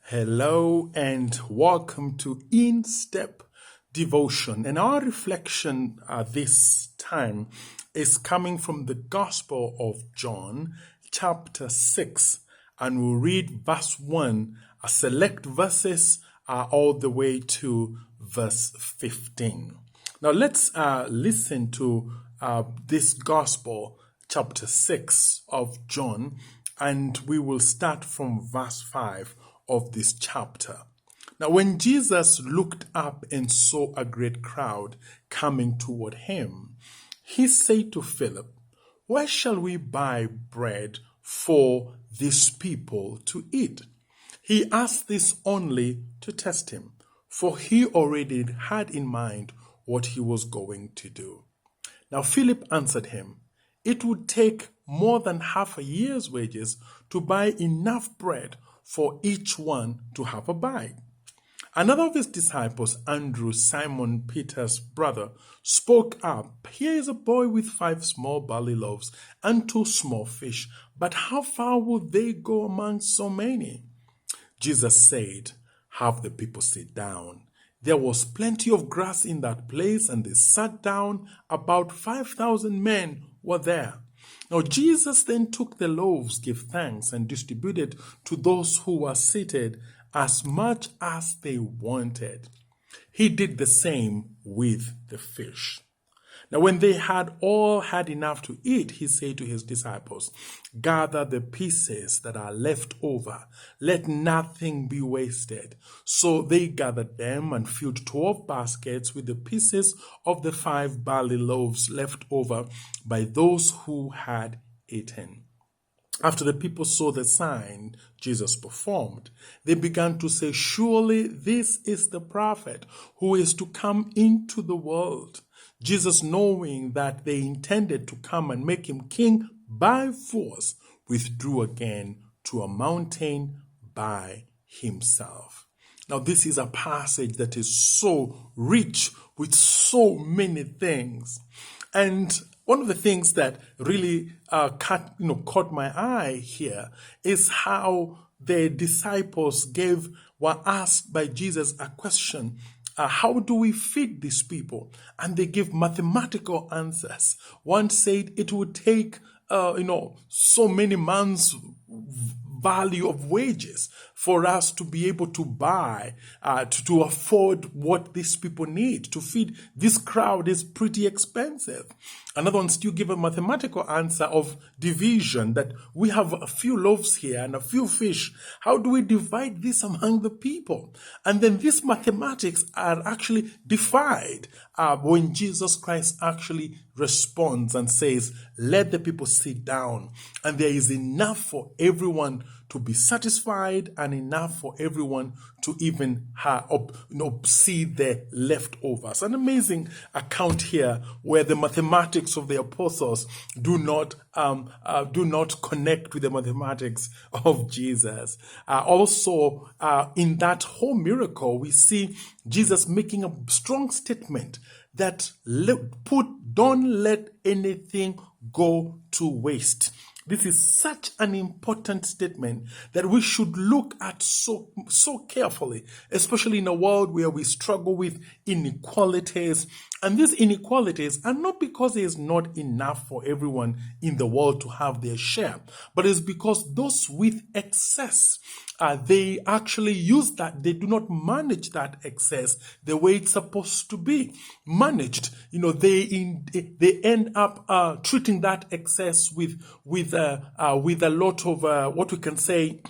Hello and welcome to In Step Devotion. And our reflection this time is coming from the Gospel of John, chapter 6. And we'll read verse 1, select verses all the way to verse 15. Now let's listen to this Gospel, chapter 6 of John, and we will start from verse 5 of this chapter. Now, when Jesus looked up and saw a great crowd coming toward him, he said to Philip, "Where shall we buy bread for these people to eat?" He asked this only to test him, for he already had in mind what he was going to do. Now Philip answered him, "It would take more than half a year's wages to buy enough bread for each one to have a bite." Another of his disciples, Andrew, Simon Peter's brother, spoke up. "Here is a boy with 5 small barley loaves and 2 small fish, but how far will they go among so many?" Jesus said, "Have the people sit down." There was plenty of grass in that place, and they sat down. About 5,000 men were there. Now Jesus then took the loaves, gave thanks, and distributed to those who were seated as much as they wanted. He did the same with the fish. Now when they had all had enough to eat, he said to his disciples, "Gather the pieces that are left over. Let nothing be wasted." So they gathered them and filled 12 baskets with the pieces of the 5 barley loaves left over by those who had eaten. After the people saw the sign Jesus performed, they began to say, "Surely this is the prophet who is to come into the world." Jesus, knowing that they intended to come and make him king by force, withdrew again to a mountain by himself. Now, this is a passage that is so rich with so many things. And one of the things that really caught my eye here is how the disciples were asked by Jesus a question. How do we feed these people? And they give mathematical answers. One said it would take, so many months' value of wages for us to be able to buy, to afford what these people need. To feed this crowd is pretty expensive. Another one still give a mathematical answer of division, that we have a few loaves here and a few fish. How do we divide this among the people? And then these mathematics are actually defied when Jesus Christ actually responds and says, "Let the people sit down." And there is enough for everyone to be satisfied and enough for everyone to even see the leftovers. An amazing account here where the mathematics of the apostles do not connect with the mathematics of Jesus. Also, in that whole miracle, we see Jesus making a strong statement that don't let anything go to waste. This is such an important statement that we should look at so carefully, especially in a world where we struggle with inequalities. And these inequalities are not because there is not enough for everyone in the world to have their share, but it's because those with excess, they actually use that. They do not manage that excess the way it's supposed to be managed. They end up treating that excess with a lot of what we can say,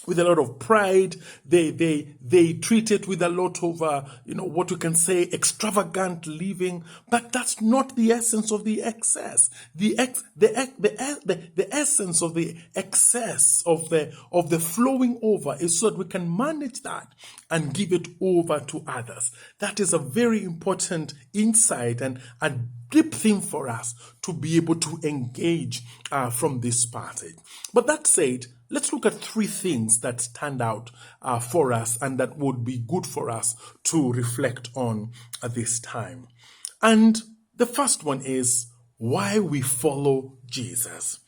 with a lot of pride. They treat it with a lot of what we can say, extravagant living. But that's not the essence of the excess. The essence of the excess of the flowing over is so that we can manage that and give it over to others. That is a very important insight and a deep theme for us to be able to engage from this passage. But that said, let's look at 3 things that stand out for us and that would be good for us to reflect on at this time. And the first one is why we follow Jesus.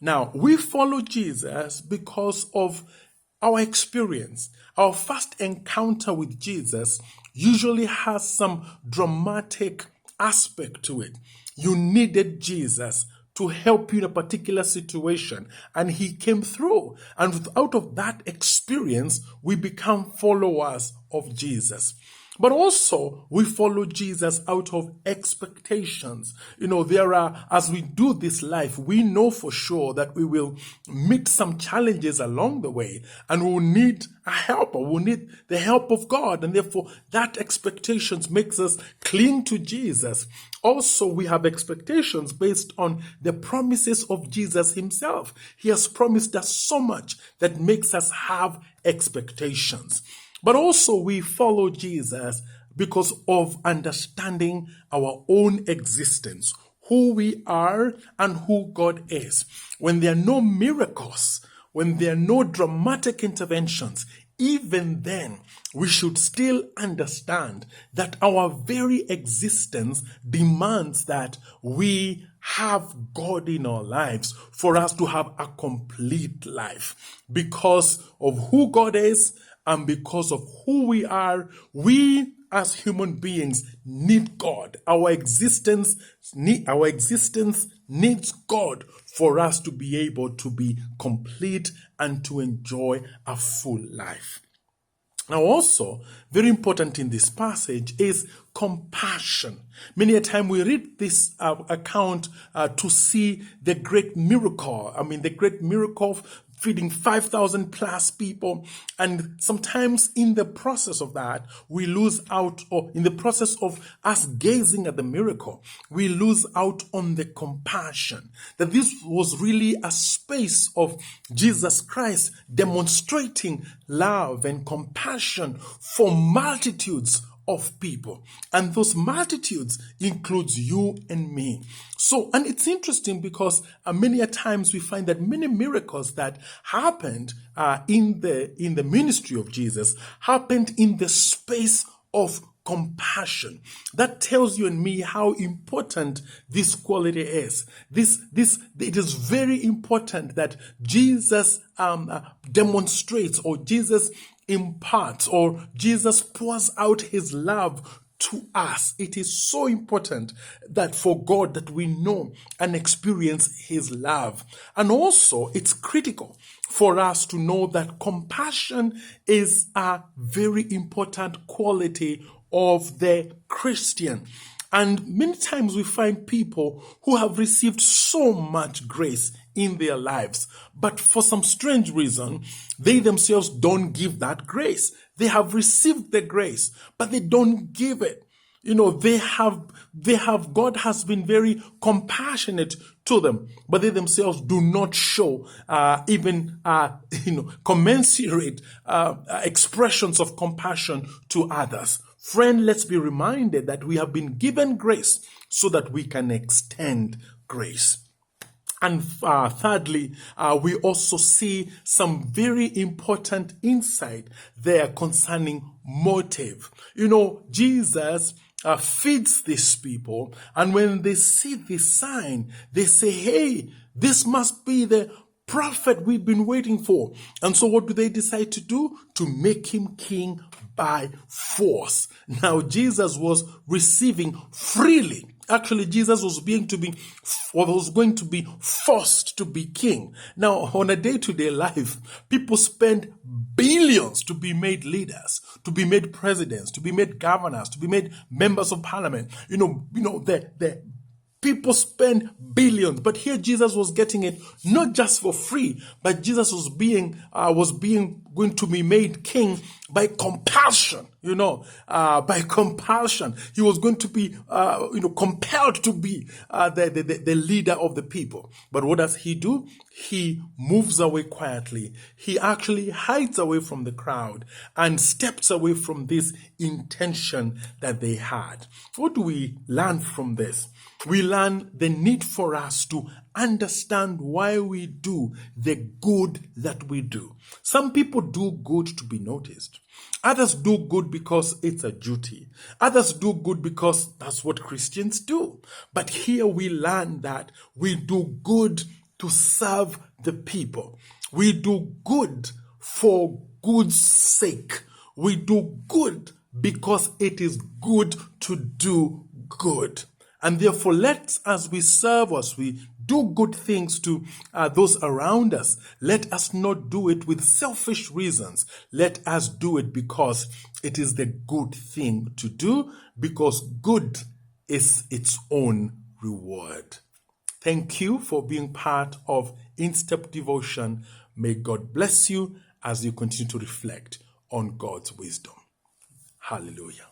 Now, we follow Jesus because of our experience, our first encounter with Jesus usually has some dramatic aspect to it. You needed Jesus to help you in a particular situation, and he came through. And out of that experience, we become followers of Jesus. But also, we follow Jesus out of expectations. As we do this life, we know for sure that we will meet some challenges along the way, and we will need a helper. We'll need the help of God, and therefore that expectations makes us cling to Jesus. Also, we have expectations based on the promises of Jesus himself. He has promised us so much that makes us have expectations. But also we follow Jesus because of understanding our own existence, who we are and who God is. When there are no miracles, when there are no dramatic interventions, even then, we should still understand that our very existence demands that we have God in our lives for us to have a complete life. Because of who God is and because of who we are, we as human beings need God. Our existence needs God for us to be able to be complete and to enjoy a full life. Now also, very important in this passage is compassion. Many a time we read this account to see the great miracle. The great miracle of feeding 5,000 plus people. And sometimes in the process of that, we lose out, or in the process of us gazing at the miracle, we lose out on the compassion. That this was really a space of Jesus Christ demonstrating love and compassion for multitudes of people, and those multitudes includes you and me. So, and it's interesting because many a times we find that many miracles that happened in the ministry of Jesus happened in the space of compassion. That tells you and me how important this quality is. It is very important that Jesus demonstrates, or Jesus imparts, or Jesus pours out his love to us. It is so important that for God that we know and experience his love. And also it's critical for us to know that compassion is a very important quality of the Christian. And many times we find people who have received so much grace in their lives, but for some strange reason, they themselves don't give that grace. They have received the grace, but they don't give it. God has been very compassionate to them, but they themselves do not show commensurate expressions of compassion to others. Friend, let's be reminded that we have been given grace so that we can extend grace. And thirdly, we also see some very important insight there concerning motive. Jesus feeds these people, and when they see this sign, they say, hey, this must be the prophet we've been waiting for. And so what do they decide to do? To make him king by force. Now, Jesus was receiving freely. Actually, Jesus was going to be forced to be king. Now, on a day-to-day life, people spend billions to be made leaders, to be made presidents, to be made governors, to be made members of parliament. The people spend billions, but here Jesus was getting it not just for free, but Jesus was going to be made king by compulsion. By compulsion, he was going to be, compelled to be the leader of the people. But what does he do? He moves away quietly. He actually hides away from the crowd and steps away from this intention that they had. What do we learn from this? We learn the need for us to understand why we do the good that we do. Some people do good to be noticed. Others do good because it's a duty. Others do good because that's what Christians do. But here we learn that we do good to serve the people. We do good for good's sake. We do good because it is good to do good. And therefore, as we serve, as we do good things to those around us, let us not do it with selfish reasons. Let us do it because it is the good thing to do, because good is its own reward. Thank you for being part of In-Step Devotion. May God bless you as you continue to reflect on God's wisdom. Hallelujah.